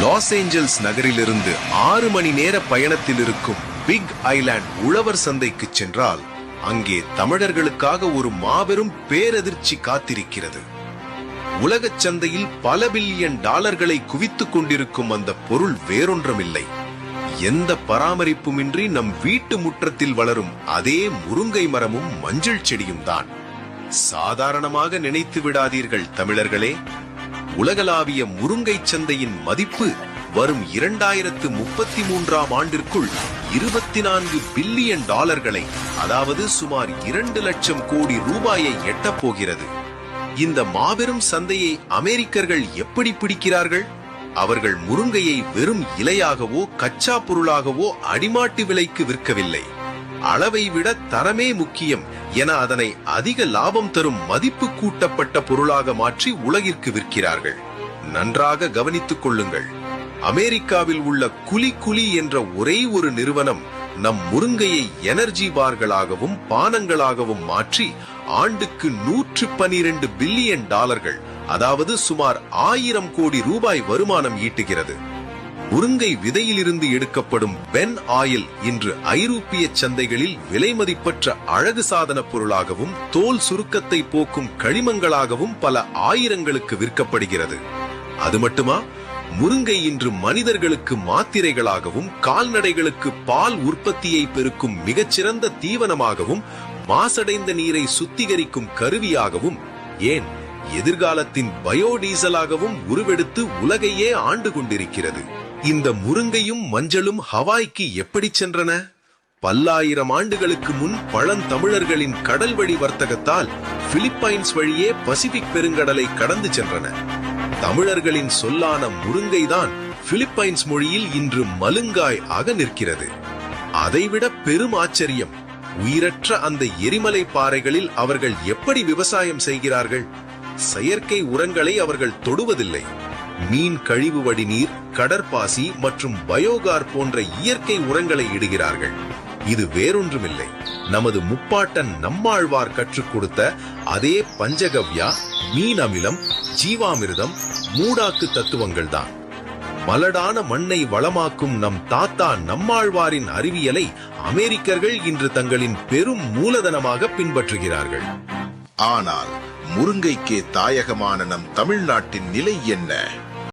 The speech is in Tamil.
லாஸ் ஏஞ்சல்ஸ் நகரிலிருந்து 6 மணி நேர பயணத்தில் இருக்கும் பிக் ஐலாண்ட் உழவர் சந்தைக்கு சென்றால் அங்கே தமிழர்களுக்காக ஒரு மாபெரும் பேரதிர்ச்சி காத்திருக்கிறது. உலகச் சந்தையில் பல பில்லியன் டாலர்களை குவித்துக் கொண்டிருக்கும் அந்த பொருள் வேறொன்றுமில்லை, எந்த பராமரிப்புமின்றி நம் வீட்டு முற்றத்தில் வளரும் அதே முருங்கை மரமும் மஞ்சள் செடியும் தான். சாதாரணமாக நினைத்து விடாதீர்கள் தமிழர்களே. உலகளாவிய முருங்கை சந்தையின் மதிப்பு வரும் 2033ஆம் ஆண்டிற்குள் 24 பில்லியன் டாலர்களை, அதாவது சுமார் 2 லட்சம் கோடி ரூபாயை எட்டப் போகிறது. இந்த மாபெரும் சந்தையை அமெரிக்கர்கள் எப்படி பிடிக்கிறார்கள்? அவர்கள் முருங்கையை வெறும் இலையாகவோ கச்சா பொருளாகவோ அடிமாட்டு விலைக்கு விற்கவில்லை. அளவை விட தரமே முக்கியம் என அதனை அதிக லாபம் தரும் மதிப்பு கூட்டப்பட்ட பொருளாக மாற்றி உலகிற்கு விற்கிறார்கள். நன்றாக கவனித்துக் கொள்ளுங்கள். அமெரிக்காவில் உள்ள குலி என்ற ஒரே ஒரு நிறுவனம் நம் முருங்கையை எனர்ஜி பார்களாகவும் பானங்களாகவும் மாற்றி ஆண்டுக்கு 112 பில்லியன் டாலர்கள், அதாவது சுமார் 1000 கோடி ரூபாய் வருமானம் ஈட்டுகிறது. முருங்கை விதையிலிருந்து எடுக்கப்படும் பென் ஆயில் இன்று ஐரோப்பிய சந்தைகளில் விலைமதிப்பற்ற அழகு சாதன பொருளாகவும் தோல் சுருக்கத்தை போக்கும் கழிமங்களாகவும் பல ஆயிரங்களுக்கு விற்கப்படுகிறது. அது மட்டுமா, முருங்கை இன்று மனிதர்களுக்கு மாத்திரைகளாகவும் கால்நடைகளுக்கு பால் உற்பத்தியை பெருக்கும் மிகச்சிறந்த தீவனமாகவும் மாசடைந்த நீரை சுத்திகரிக்கும் கருவியாகவும், ஏன் எதிர்காலத்தின் பயோடீசலாகவும் உருவெடுத்து உலகையே ஆண்டு கொண்டிருக்கிறது. இந்த முருங்கையும் மஞ்சளும் ஹவாய்க்கு எப்படி சென்றன? பல்லாயிரம் ஆண்டுகளுக்கு முன் பழந்தமிழர்களின் கடல்வழி வர்த்தகத்தால் பிலிப்பைன்ஸ் வழியே பசிபிக் பெருங்கடலை கடந்து சென்றன. தமிழர்களின் சொல்லான முருங்கைதான் பிலிப்பைன்ஸ் மொழியில் இன்று மலுங்காய் ஆக நிற்கிறது. அதைவிட பெரும் ஆச்சரியம், உயிரற்ற அந்த எரிமலை பாறைகளில் அவர்கள் எப்படி விவசாயம் செய்கிறார்கள்? செயற்கை உரங்களை அவர்கள் தொடுவதில்லை. மீன் கழிவு வடிநீர், கடற்பாசி மற்றும் பயோகார் போன்ற இயற்கை உரங்களை இடுகிறார்கள். இது வேறொன்றுமில்லை, நமது முப்பாட்டன் நம்மாழ்வார் கற்றுக் கொடுத்த அதே பஞ்சகவ்யா, மீன் அமிலம், ஜீவாமிர்தம், மூடாக்கு தத்துவங்கள் தான். மலடான மண்ணை வளமாக்கும் நம் தாத்தா நம்மாழ்வாரின் அறிவியலை அமெரிக்கர்கள் இன்று தங்களின் பெரும் மூலதனமாக பின்பற்றுகிறார்கள். ஆனால் முருங்கைக்கே தாயகமான நம் தமிழ்நாட்டின் நிலை என்ன?